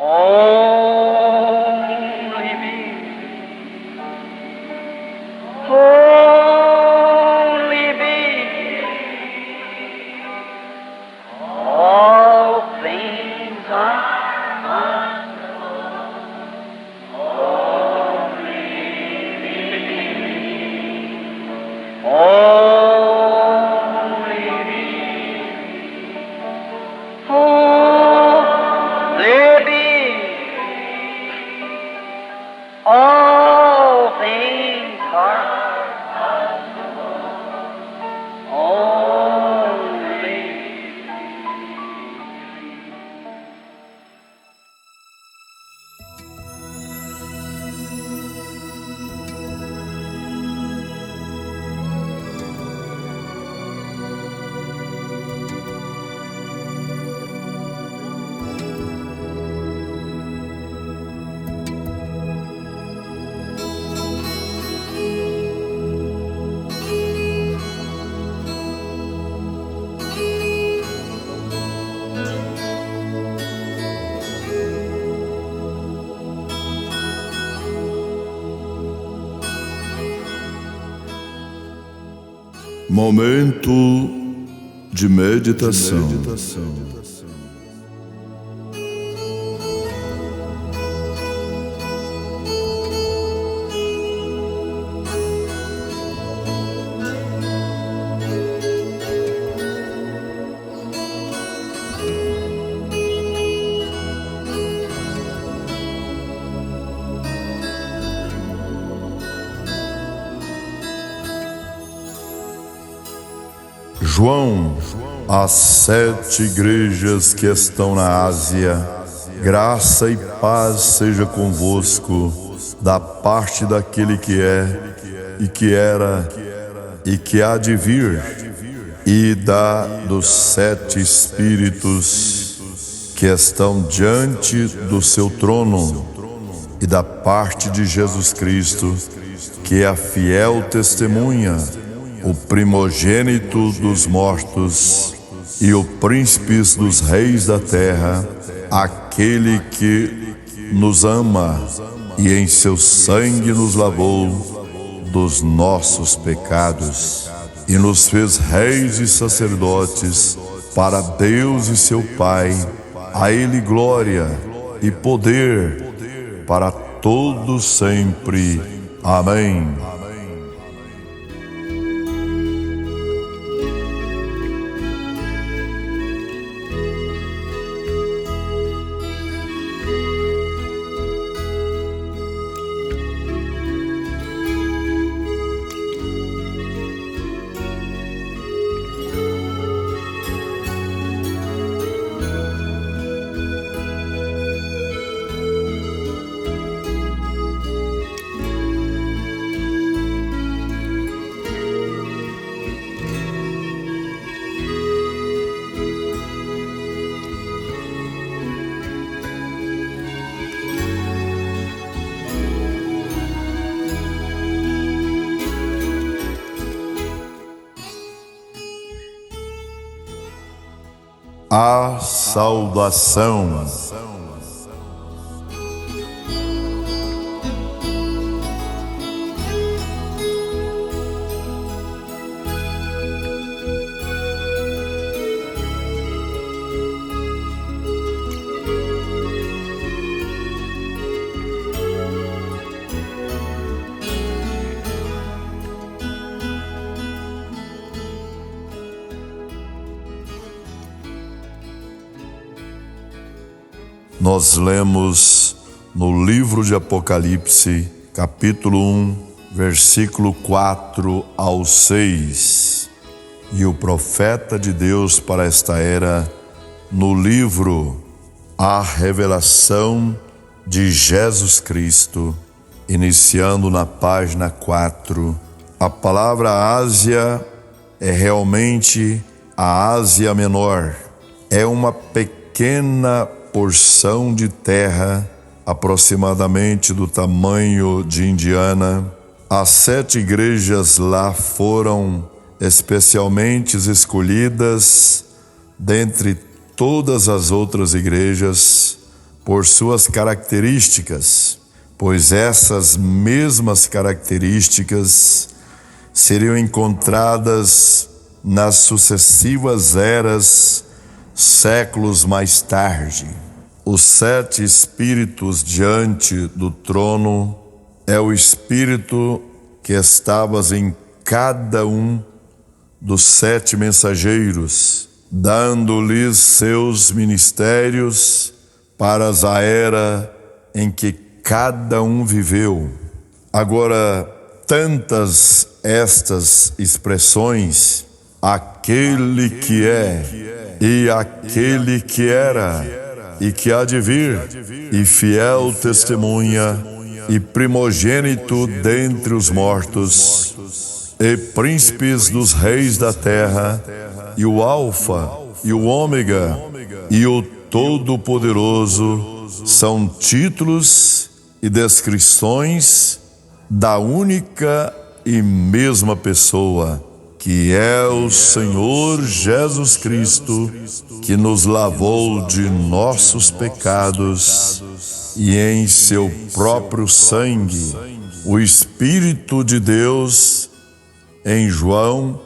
Only me. Only me. All things are all things are only. Momento de meditação. João, às 7 igrejas que estão na Ásia, graça e paz seja convosco, da parte daquele que é, e que era, e que há de vir, e dos 7 Espíritos que estão diante do seu trono, e da parte de Jesus Cristo, que é a fiel testemunha, o primogênito dos mortos e o príncipe dos reis da terra, aquele que nos ama e em seu sangue nos lavou dos nossos pecados e nos fez reis e sacerdotes para Deus e seu Pai. A Ele glória e poder para todos sempre. Amém. A saudação. Nós lemos no livro de Apocalipse, capítulo 1, versículo 4 ao 6. E o profeta de Deus para esta era, no livro A Revelação de Jesus Cristo, iniciando na página 4. A palavra Ásia é realmente a Ásia Menor. É uma pequena porção de terra, aproximadamente do tamanho de Indiana. As 7 igrejas lá foram especialmente escolhidas dentre todas as outras igrejas por suas características, pois essas mesmas características seriam encontradas nas sucessivas eras, séculos mais tarde. Os 7 espíritos diante do trono é o espírito que estavas em cada um dos 7 mensageiros, dando-lhes seus ministérios para a era em que cada um viveu. Agora, tantas estas expressões, aquele que é, e aquele que era, e que há de vir, e fiel testemunha, e primogênito dentre os mortos, e príncipes dos reis da terra, e o Alfa, e o Ômega, e o Todo-Poderoso, são títulos e descrições da única e mesma pessoa, que é o Senhor Jesus Cristo, que nos lavou de nossos pecados e em seu próprio sangue. O Espírito de Deus, em João,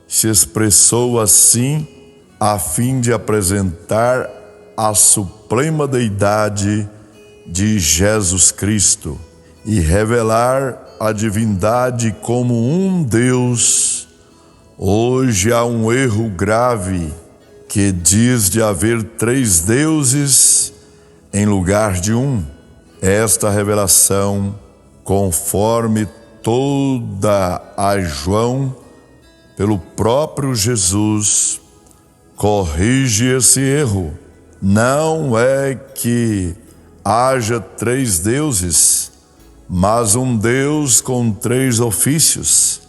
se expressou assim, a fim de apresentar a suprema deidade de Jesus Cristo e revelar a divindade como um Deus. Hoje há um erro grave que diz de haver 3 deuses em lugar de um. Esta revelação, conforme toda a João, pelo próprio Jesus, corrige esse erro. Não é que haja 3 deuses, mas um Deus com 3 ofícios.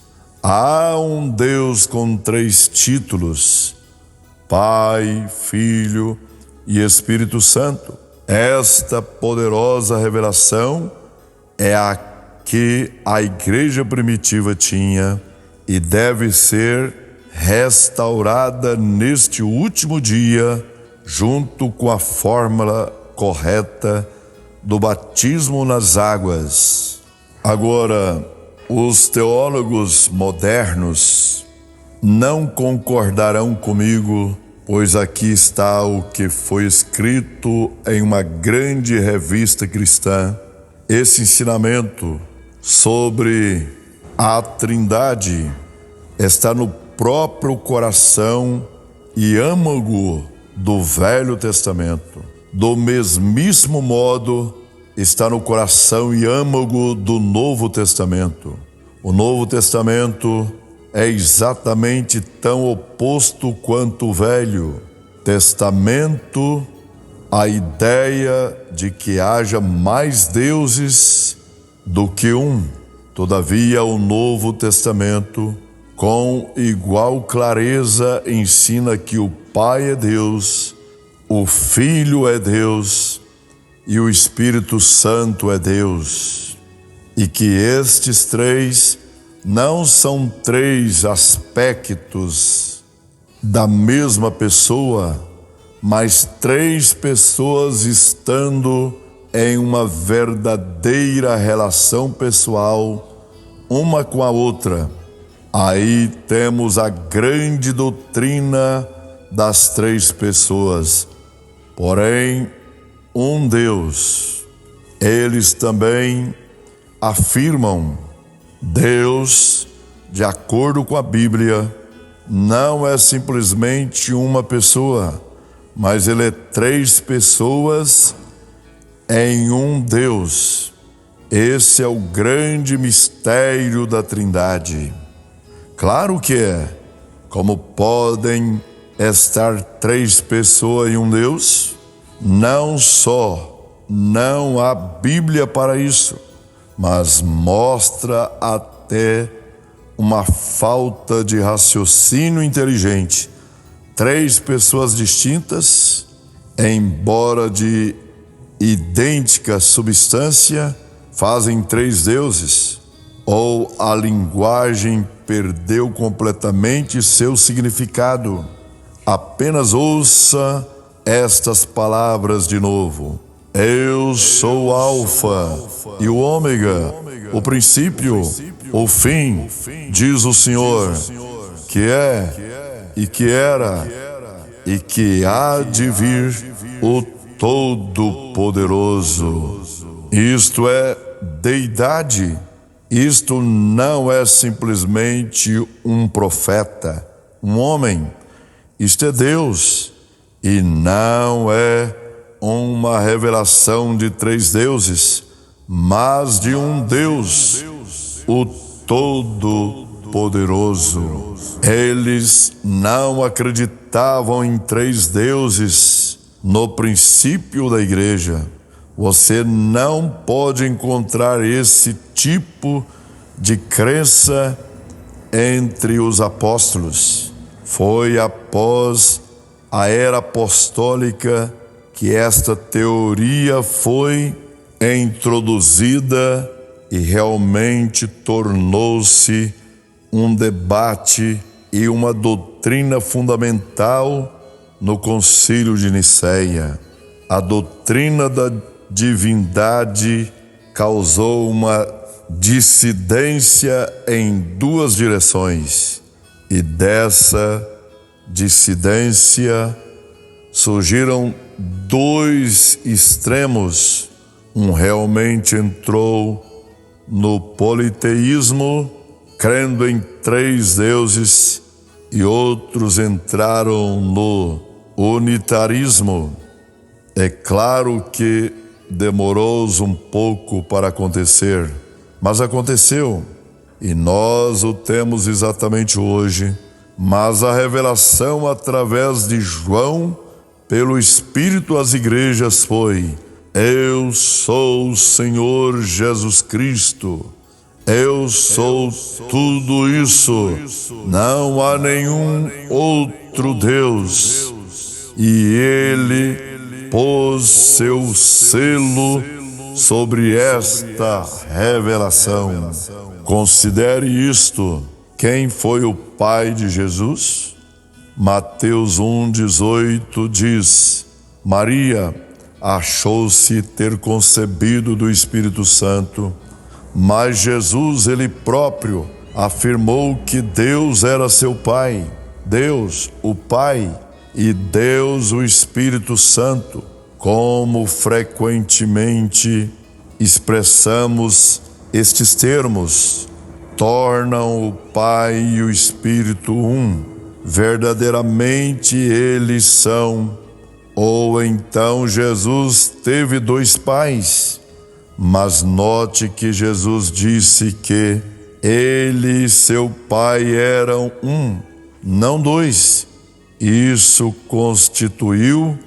Há um Deus com 3 títulos: Pai, Filho e Espírito Santo. Esta poderosa revelação é a que a igreja primitiva tinha e deve ser restaurada neste último dia, junto com a fórmula correta do batismo nas águas. Agora, os teólogos modernos não concordarão comigo, pois aqui está o que foi escrito em uma grande revista cristã. Esse ensinamento sobre a Trindade está no próprio coração e âmago do Velho Testamento. Do mesmíssimo modo, está no coração e âmago do Novo Testamento. O Novo Testamento é exatamente tão oposto quanto o Velho Testamento, a ideia de que haja mais deuses do que um. Todavia, o Novo Testamento, com igual clareza, ensina que o Pai é Deus, o Filho é Deus e o Espírito Santo é Deus, e que estes 3 não são 3 aspectos da mesma pessoa, mas 3 pessoas estando em uma verdadeira relação pessoal, uma com a outra. Aí temos a grande doutrina das 3 pessoas, porém um Deus. Eles também afirmam: Deus, de acordo com a Bíblia, não é simplesmente uma pessoa, mas ele é 3 pessoas em um Deus. Esse é o grande mistério da Trindade. Claro que é. Como podem estar 3 pessoas em um Deus? Não só não há Bíblia para isso, mas mostra até uma falta de raciocínio inteligente. 3 pessoas distintas, embora de idêntica substância, fazem 3 deuses, ou a linguagem perdeu completamente seu significado. Apenas ouça estas palavras de novo: Eu sou o Alfa e o Ômega, o princípio, o fim, diz o Senhor, que é e que era e que há de vir, o Todo-Poderoso. Isto é deidade. Isto não é simplesmente um profeta, um homem. Isto é Deus e não é uma revelação de três deuses, mas de um Deus, o Todo-Poderoso. Eles não acreditavam em três deuses no princípio da igreja. Você não pode encontrar esse tipo de crença entre os apóstolos. Foi após a era apostólica que esta teoria foi introduzida e realmente tornou-se um debate e uma doutrina fundamental no Concílio de Nicéia. A doutrina da divindade causou uma dissidência em duas direções, e dessa dissidência surgiram dois extremos. Um realmente entrou no politeísmo, crendo em três deuses, e outros entraram no unitarismo. É claro que demorou um pouco para acontecer, mas aconteceu, e nós o temos exatamente hoje. Mas a revelação através de João, pelo Espírito às igrejas foi: eu sou o Senhor Jesus Cristo, eu sou tudo isso, não há nenhum outro Deus. E ele pôs seu selo sobre esta revelação. Considere isto. Quem foi o pai de Jesus? Mateus 1,18 diz: Maria achou-se ter concebido do Espírito Santo, mas Jesus, ele próprio, afirmou que Deus era seu pai, Deus, o Pai, e Deus, o Espírito Santo. Como frequentemente expressamos estes termos, tornam o Pai e o Espírito um. Verdadeiramente eles são. Ou então Jesus teve dois pais, mas note que Jesus disse que ele e seu pai eram um, não dois. Isso constituiu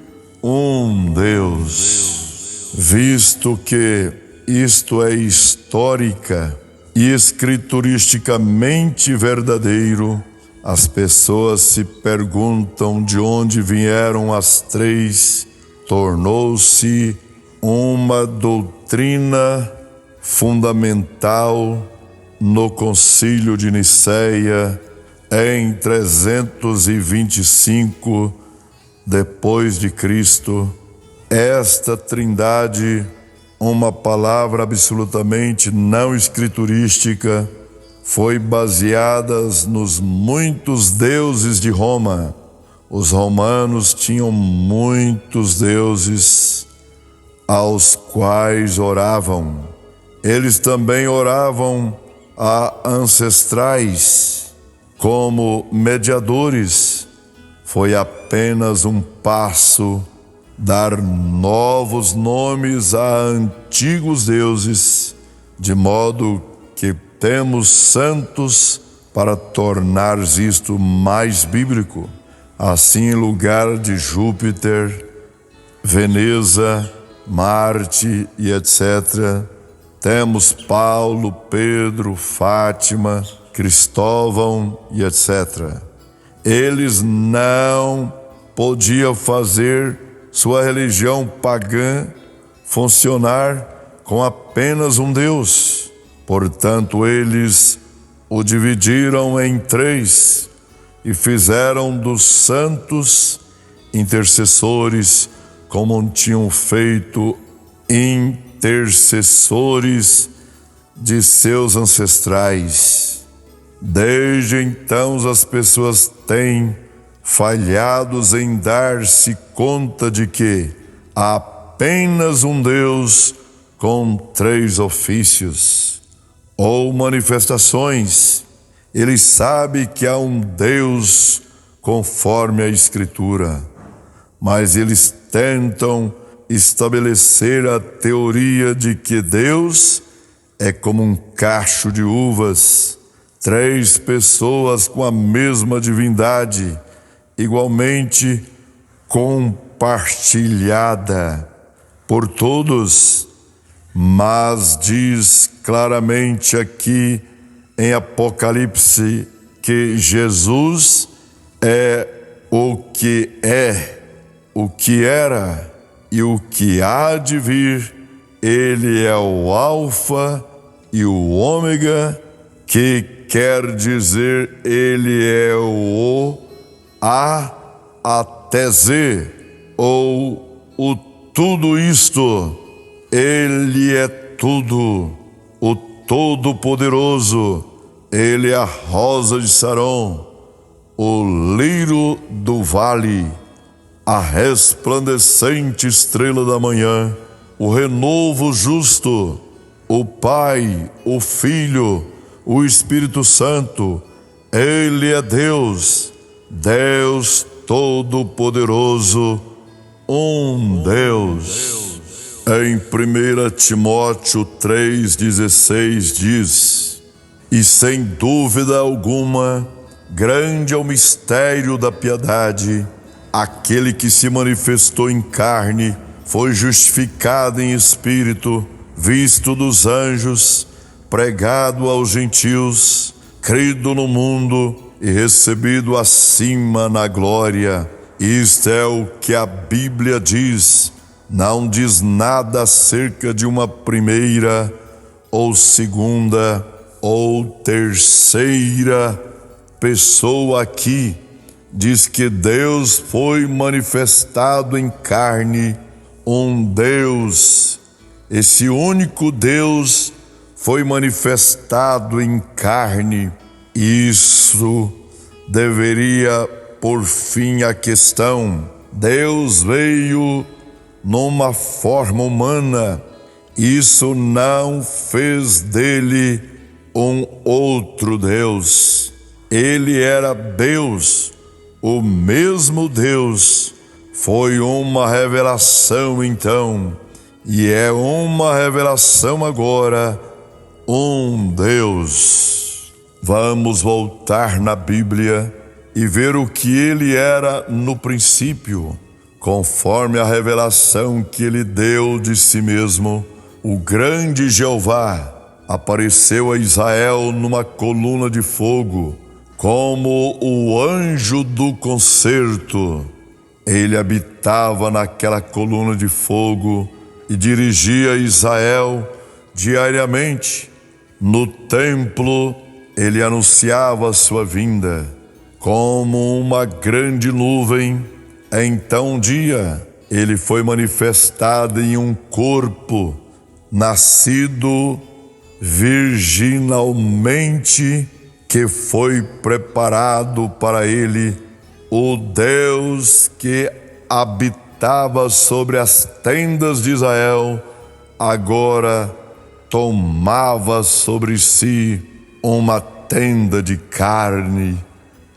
um Deus. Visto que isto é histórica e escrituristicamente verdadeiro, as pessoas se perguntam de onde vieram as três. Tornou-se uma doutrina fundamental no Concílio de Nicéia em 325 depois de Cristo. Esta trindade, uma palavra absolutamente não escriturística, foi baseada nos muitos deuses de Roma. Os romanos tinham muitos deuses aos quais oravam. Eles também oravam a ancestrais como mediadores. Foi apenas um passo dar novos nomes a antigos deuses, de modo que temos santos para tornar isto mais bíblico. Assim, em lugar de Júpiter, Veneza, Marte e etc., temos Paulo, Pedro, Fátima, Cristóvão e etc. Eles não podiam fazer sua religião pagã funcionar com apenas um Deus. Portanto, eles o dividiram em três e fizeram dos santos intercessores, como tinham feito intercessores de seus ancestrais. Desde então, as pessoas têm falhado em dar-se conta de que há apenas um Deus com 3 ofícios ou manifestações. Ele sabe que há um Deus conforme a Escritura, mas eles tentam estabelecer a teoria de que Deus é como um cacho de uvas, 3 pessoas com a mesma divindade, igualmente compartilhada por todos. Mas diz claramente aqui em Apocalipse que Jesus é, o que era e o que há de vir. Ele é o Alfa e o Ômega, que quer dizer ele é o A até Z, ou o tudo isto. Ele é tudo, o Todo-Poderoso. Ele é a rosa de Saron, o lírio do vale, a resplandecente estrela da manhã, o renovo justo, o Pai, o Filho, o Espírito Santo. Ele é Deus, Deus Todo-Poderoso, um Deus. Em 1 Timóteo 3,16 diz: e sem dúvida alguma, grande é o mistério da piedade. Aquele que se manifestou em carne foi justificado em espírito, visto dos anjos, pregado aos gentios, crido no mundo e recebido acima na glória. Isto é o que a Bíblia diz. Não diz nada acerca de uma primeira, ou segunda, ou terceira pessoa aqui. Diz que Deus foi manifestado em carne, um Deus. Esse único Deus foi manifestado em carne. Isso deveria pôr fim à questão. Deus veio numa forma humana. Isso não fez dele um outro Deus. Ele era Deus, o mesmo Deus. Foi uma revelação então, e é uma revelação agora, um Deus. Vamos voltar na Bíblia e ver o que ele era no princípio, conforme a revelação que ele deu de si mesmo. O grande Jeová apareceu a Israel numa coluna de fogo, como o anjo do concerto. Ele habitava naquela coluna de fogo e dirigia Israel diariamente. No templo, ele anunciava a sua vinda como uma grande nuvem. Então um dia ele foi manifestado em um corpo nascido virginalmente, que foi preparado para ele. O Deus que habitava sobre as tendas de Israel agora tomava sobre si uma tenda de carne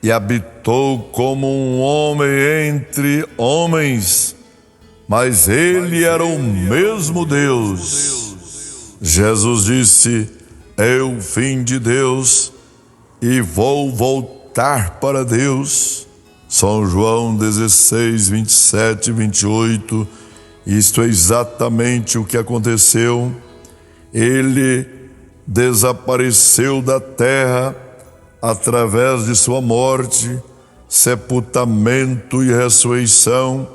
e habitou como um homem entre homens, mas ele era o mesmo Deus. Jesus disse: eu vim de Deus e vou voltar para Deus. São João 16, 27 e 28. Isto é exatamente o que aconteceu. Ele desapareceu da terra através de sua morte, sepultamento e ressurreição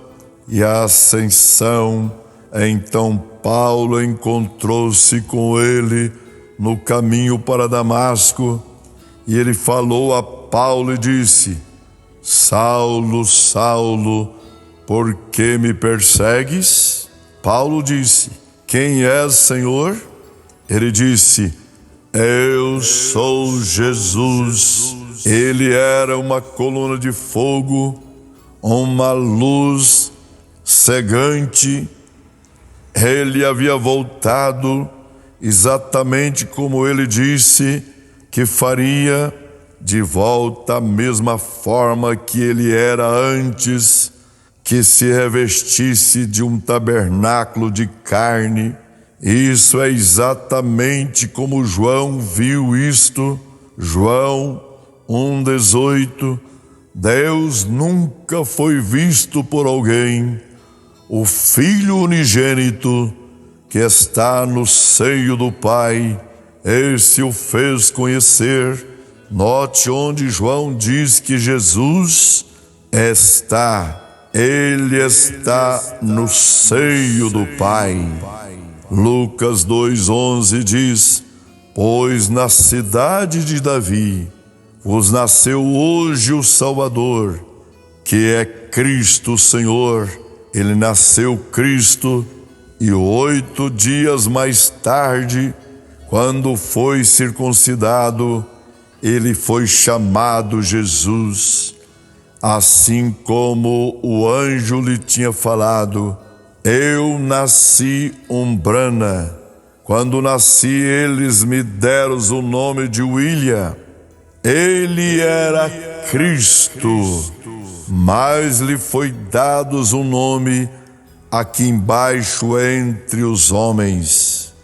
e a ascensão. Então Paulo encontrou-se com ele no caminho para Damasco, e ele falou a Paulo e disse: Saulo, Saulo, por que me persegues? Paulo disse: quem és, Senhor? Ele disse: eu sou Jesus. Ele era uma coluna de fogo, uma luz cegante. Ele havia voltado exatamente como ele disse que faria, de volta à mesma forma que ele era antes, que se revestisse de um tabernáculo de carne. Isso é exatamente como João viu isto. João 1,18. Deus nunca foi visto por alguém. O Filho unigênito que está no seio do Pai, esse o fez conhecer. Note onde João diz que Jesus está. Ele está no seio do Pai. Lucas 2,11 diz: pois na cidade de Davi vos nasceu hoje o Salvador, que é Cristo o Senhor. Ele nasceu Cristo, e 8 dias mais tarde, quando foi circuncidado, ele foi chamado Jesus. Assim como o anjo lhe tinha falado: eu nasci umbrana. Quando nasci, eles me deram o nome de William. Ele era Cristo, mas lhe foi dado um nome aqui embaixo entre os homens.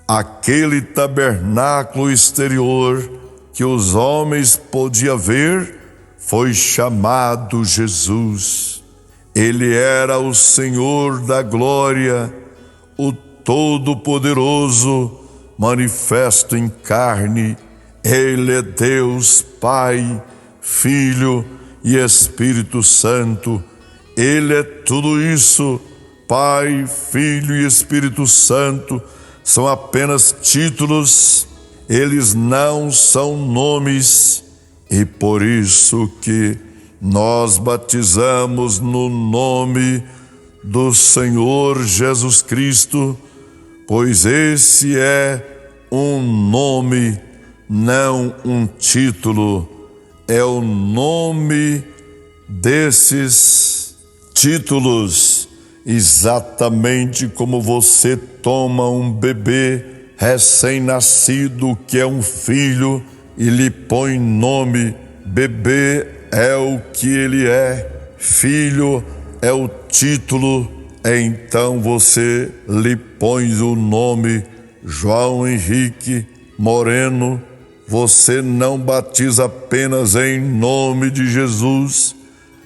Aquele tabernáculo exterior que os homens podiam ver foi chamado Jesus. Ele era o Senhor da glória, o Todo-Poderoso, manifesto em carne. Ele é Deus, Pai, Filho e Espírito Santo. Ele é tudo isso. Pai, Filho e Espírito Santo são apenas títulos, eles não são nomes, e por isso que nós batizamos no nome do Senhor Jesus Cristo, pois esse é um nome, não um título. É o nome desses títulos, exatamente como você toma um bebê recém-nascido que é um filho e lhe põe nome. Bebê é o que ele é, filho é o título, então você lhe põe o nome João Henrique Moreno. Você não batiza apenas em nome de Jesus.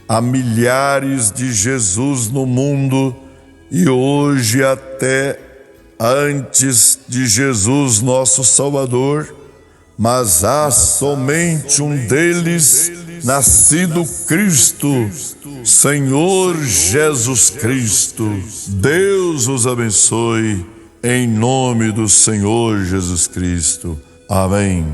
Há milhares de Jesus no mundo, e hoje até antes de Jesus nosso Salvador, mas há somente um deles, nascido Cristo, Senhor Jesus Cristo. Deus os abençoe, em nome do Senhor Jesus Cristo. Amém.